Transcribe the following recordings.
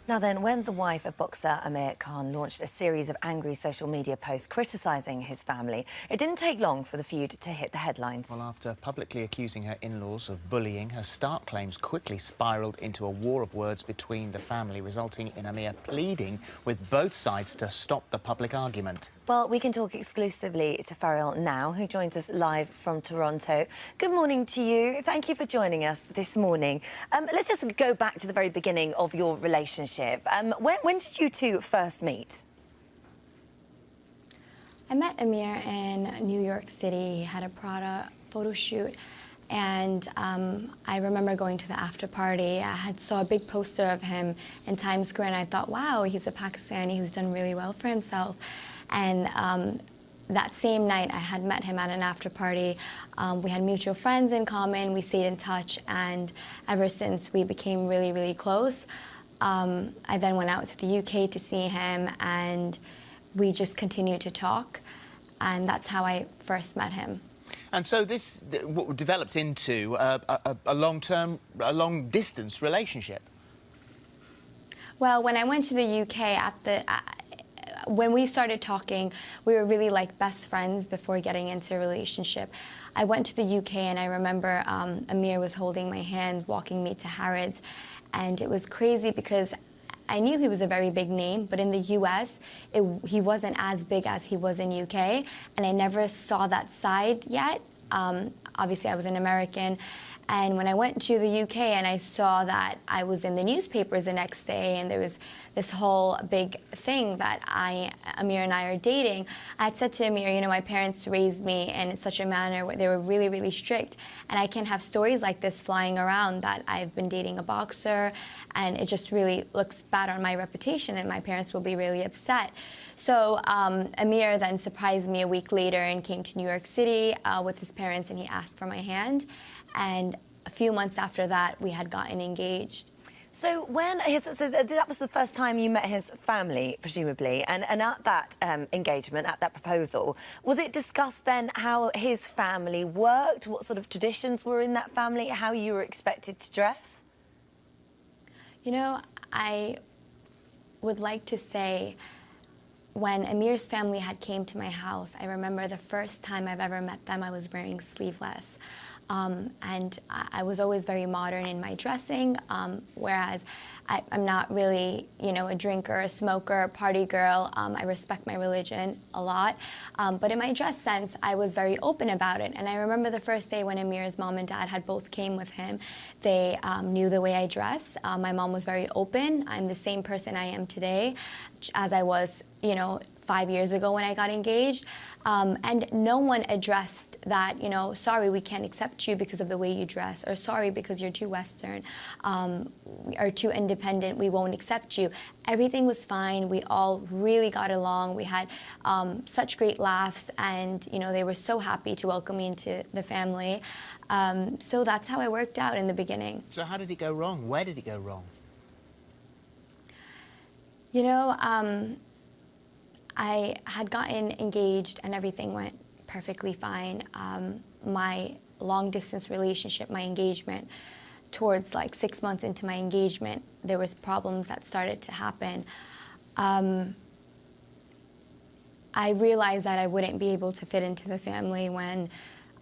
Now then, when the wife of boxer Amir Khan launched a series of angry social media posts criticising his family, it didn't take long for the feud to hit the headlines. Well, after publicly accusing her in-laws of bullying, her stark claims quickly spiralled into a war of words between the family, resulting in Amir pleading with both sides to stop the public argument. Well, we can talk exclusively to Faryal now, who joins us live from Toronto. Good morning to you. Thank you for joining us this morning. Let's just go back to the very beginning of your relationship. When did you two first meet? I met Amir in New York City. He had a Prada photo shoot, and I remember going to the after party. I saw a big poster of him in Times Square, and I thought, wow, he's a Pakistani who's done really well for himself. And that same night, I had met him at an after party. We had mutual friends in common. We stayed in touch, and ever since, we became really, really close. I then went out to the UK to see him, and we just continued to talk, and that's how I first met him. And so this developed into a long-distance relationship. Well, when I went to the UK, when we started talking, we were really like best friends before getting into a relationship. I went to the UK, and I remember Amir was holding my hand, walking me to Harrods. And it was crazy because I knew he was a very big name, but in the US, he wasn't as big as he was in UK, and I never saw that side yet. Obviously, I was an American, and when I went to the UK and I saw that I was in the newspapers the next day, and there was this whole big thing that Amir and I are dating, I had said to Amir, you know, my parents raised me in such a manner where they were really, really strict, and I can't have stories like this flying around that I've been dating a boxer, and it just really looks bad on my reputation, and my parents will be really upset. So Amir then surprised me a week later and came to New York City with his parents, and he asked for my hand. And a few months after that, we had gotten engaged. So that was the first time you met his family, presumably, and at that engagement, at that proposal, was it discussed then how his family worked, what sort of traditions were in that family, how you were expected to dress? You know, I would like to say when Amir's family had came to my house, I remember the first time I've ever met them, I was wearing sleeveless. And I was always very modern in my dressing, whereas I'm not really, you know, a drinker, a smoker, a party girl. I respect my religion a lot. But in my dress sense, I was very open about it. And I remember the first day when Amir's mom and dad had both came with him, they knew the way I dress. My mom was very open. I'm the same person I am today as I was, you know, 5 years ago when I got engaged. And no one addressed that, you know, sorry, we can't accept you because of the way you dress, or sorry, because you're too Western, or too independent, we won't accept you. Everything was fine. We all really got along. We had such great laughs, and, you know, they were so happy to welcome me into the family. So that's how it worked out in the beginning. So how did it go wrong? Where did it go wrong? You know, I had gotten engaged and everything went perfectly fine. My long-distance relationship, my engagement, towards like 6 months into my engagement, there was problems that started to happen. I realized that I wouldn't be able to fit into the family when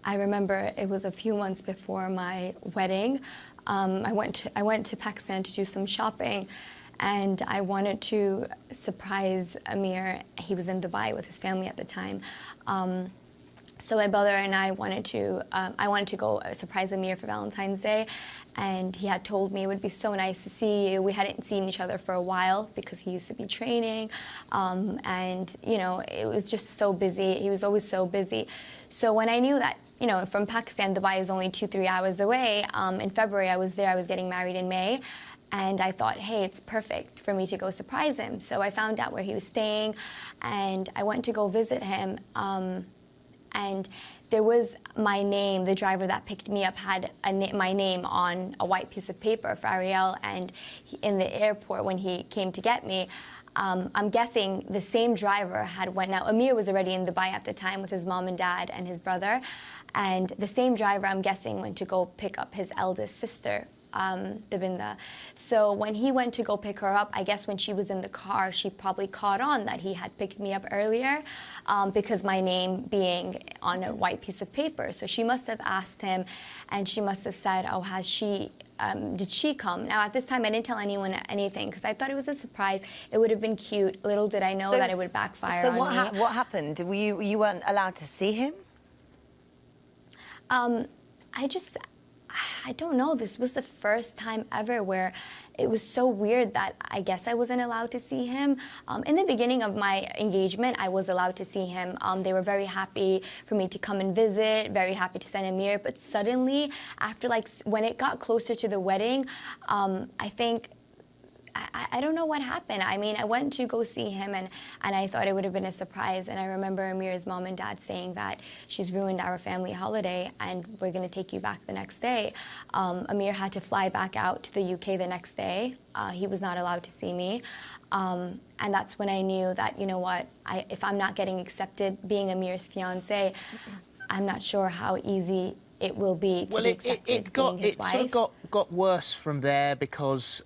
I remember it was a few months before my wedding. I went to Pakistan to do some shopping, and I wanted to surprise Amir. He was in Dubai with his family at the time. So my brother and I wanted to go surprise Amir for Valentine's Day, and he had told me it would be so nice to see you. We hadn't seen each other for a while because he used to be training, and, you know, it was just so busy. He was always so busy. So when I knew that, you know, from Pakistan, Dubai is only 2-3 hours away, in February I was there. I was getting married in May. And I thought, hey, it's perfect for me to go surprise him. So I found out where he was staying, and I went to go visit him. And there was my name, the driver that picked me up had my name on a white piece of paper, Faryal, and in the airport when he came to get me, I'm guessing the same driver had went out. Amir was already in Dubai at the time with his mom and dad and his brother. And the same driver, I'm guessing, went to go pick up his eldest sister Dabinda. So when he went to go pick her up, I guess when she was in the car, she probably caught on that he had picked me up earlier because my name being on a white piece of paper. So she must have asked him, and she must have said, oh, has she, did she come? Now, at this time, I didn't tell anyone anything because I thought it was a surprise. It would have been cute. Little did I know that it would backfire on me. So what happened? You weren't allowed to see him? I don't know. This was the first time ever where it was so weird that I guess I wasn't allowed to see him. In the beginning of my engagement, I was allowed to see him. They were very happy for me to come and visit, very happy to send Amir. But suddenly, after when it got closer to the wedding, I think I don't know what happened. I mean, I went to go see him, and I thought it would have been a surprise. And I remember Amir's mom and dad saying that she's ruined our family holiday, and we're going to take you back the next day. Amir had to fly back out to the UK the next day. He was not allowed to see me. And that's when I knew that, you know what, if I'm not getting accepted being Amir's fiancé, I'm not sure how easy it will be to be accepted being his wife. It sort of got worse from there because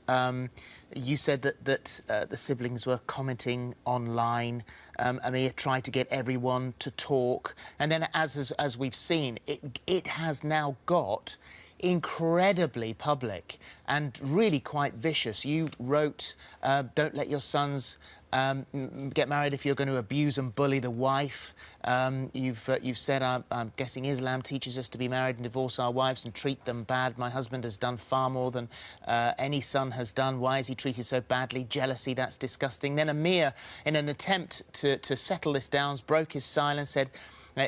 you said that the siblings were commenting online. Amir tried to get everyone to talk, and then as we've seen, it has now got incredibly public and really quite vicious. You wrote, "Don't let your sons get married if you're going to abuse and bully the wife." You've said, I'm guessing Islam teaches us to be married and divorce our wives and treat them bad. My husband has done far more than any son has done. Why is he treated so badly? Jealousy, that's disgusting. Then Amir, in an attempt to settle this down, broke his silence, said,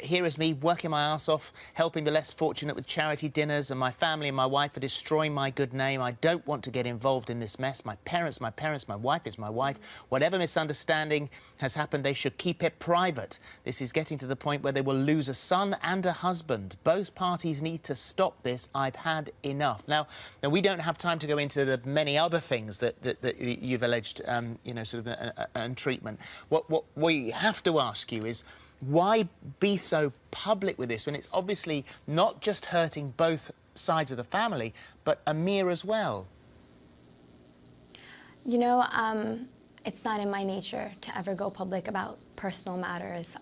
here is me working my ass off, helping the less fortunate with charity dinners, and my family and my wife are destroying my good name. I don't want to get involved in this mess. My parents, my wife is my wife. Whatever misunderstanding has happened, they should keep it private. This is getting to the point where they will lose a son and a husband. Both parties need to stop this. I've had enough. Now we don't have time to go into the many other things that you've alleged, you know, sort of, and treatment. What we have to ask you is, why be so public with this when it's obviously not just hurting both sides of the family, but Amir as well? You know, it's not in my nature to ever go public about personal matters.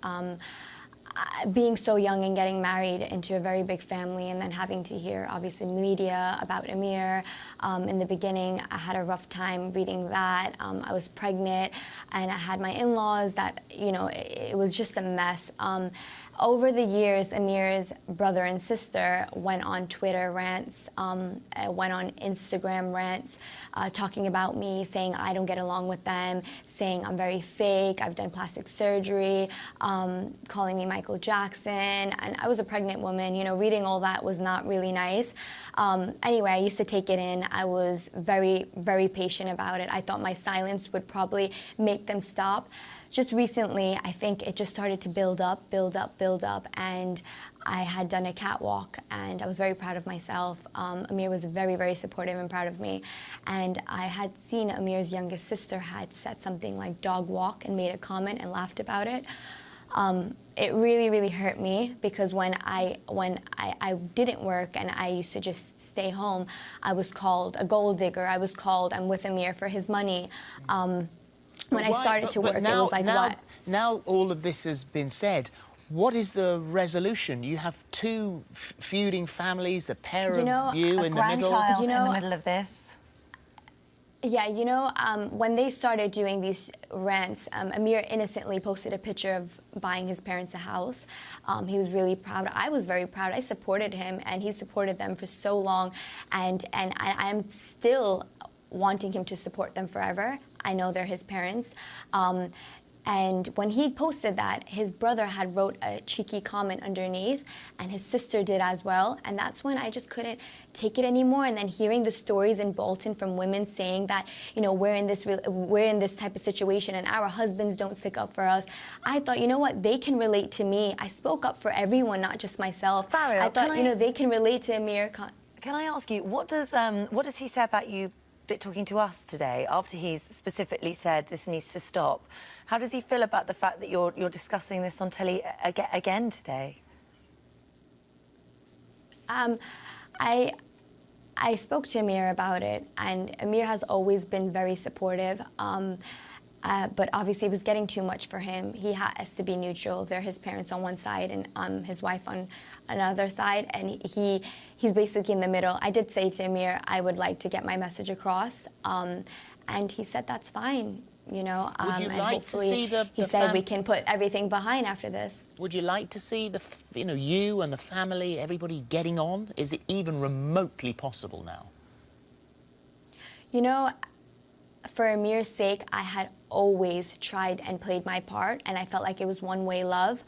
Being so young and getting married into a very big family and then having to hear, obviously, media about Amir. In the beginning, I had a rough time reading that. I was pregnant, and I had my in-laws that, you know, it was just a mess. Over the years, Amir's brother and sister went on Twitter rants, went on Instagram rants, talking about me, saying I don't get along with them, saying I'm very fake, I've done plastic surgery, calling me Michael Jackson, and I was a pregnant woman. You know, reading all that was not really nice. Anyway, I used to take it in. I was very, very patient about it. I thought my silence would probably make them stop. Just recently, I think it just started to build up, and I had done a catwalk, and I was very proud of myself. Amir was very, very supportive and proud of me, and I had seen Amir's youngest sister had said something like dog walk and made a comment and laughed about it. It really, really hurt me because when I didn't work and I used to just stay home, I was called a gold digger. I was called, I'm with Amir for his money. When I started to work, it was like, what? Now all of this has been said, what is the resolution? You have two feuding families, a pair of you in the middle. In the middle of this. Yeah, you know, when they started doing these rants, Amir innocently posted a picture of buying his parents a house. He was really proud. I was very proud. I supported him, and he supported them for so long, and I'm still wanting him to support them forever. I know they're his parents. And when he posted that, his brother had wrote a cheeky comment underneath, and his sister did as well. And that's when I just couldn't take it anymore. And then hearing the stories in Bolton from women saying that, you know, we're in this type of situation and our husbands don't stick up for us, I thought, you know what, they can relate to me. I spoke up for everyone, not just myself. Faryal, I thought, you know, they can relate to Amir Khan. Can I ask you, what does he say about you talking to us today after he's specifically said this needs to stop? How does he feel about the fact that you're discussing this on telly again today? I spoke to Amir about it, and Amir has always been very supportive. But obviously it was getting too much for him. He has to be neutral. They're his parents on one side and his wife on another side, and he's basically in the middle. I did say to Amir, I would like to get my message across, and he said that's fine. You know, Would you and like hopefully to see the he said we can put everything behind after this. Would you like to see you and the family, everybody getting on? Is it even remotely possible now? You know, for Amir's sake, I had always tried and played my part, and I felt like it was one-way love.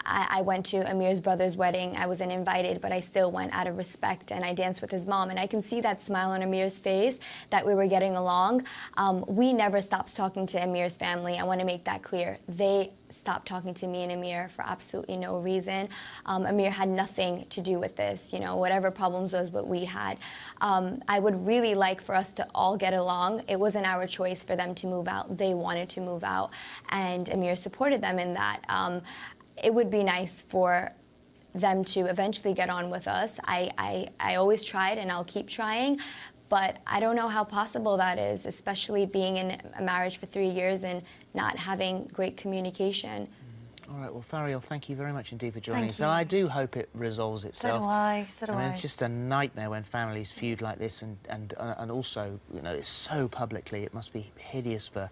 I went to Amir's brother's wedding. I wasn't invited, but I still went out of respect, and I danced with his mom. And I can see that smile on Amir's face that we were getting along. We never stopped talking to Amir's family. I want to make that clear. They stopped talking to me and Amir for absolutely no reason. Amir had nothing to do with this. You know, whatever problems was what we had. I would really like for us to all get along. It wasn't our choice for them to move out. They wanted to move out, and Amir supported them in that. It would be nice for them to eventually get on with us. I always tried, and I'll keep trying, but I don't know how possible that is, especially being in a marriage for 3 years and not having great communication. All right, well, Faryal, thank you very much indeed for joining us. you. And I do hope it resolves itself. So do I, so do I mean, I. it's just a nightmare when families feud like this, and also, you know, it's so publicly. It must be hideous for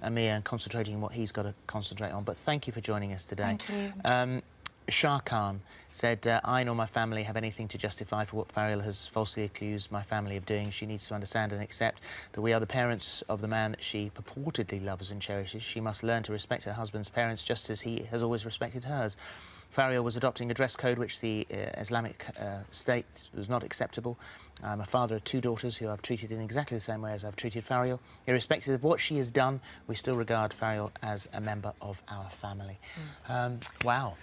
Amir and concentrating on what he's got to concentrate on. But thank you for joining us today. Thank you. Shah Khan said, I nor my family have anything to justify for what Faryal has falsely accused my family of doing. She needs to understand and accept that we are the parents of the man that she purportedly loves and cherishes. She must learn to respect her husband's parents just as he has always respected hers. Faryal was adopting a dress code which the Islamic State was not acceptable. I'm a father of 2 daughters who I've treated in exactly the same way as I've treated Faryal. Irrespective of what she has done, we still regard Faryal as a member of our family. Wow.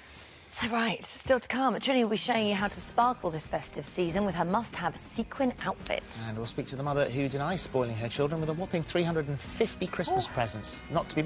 Right, still to come. Trini will be showing you how to sparkle this festive season with her must-have sequin outfits. And we'll speak to the mother who denies spoiling her children with a whopping 350 Christmas presents, not to be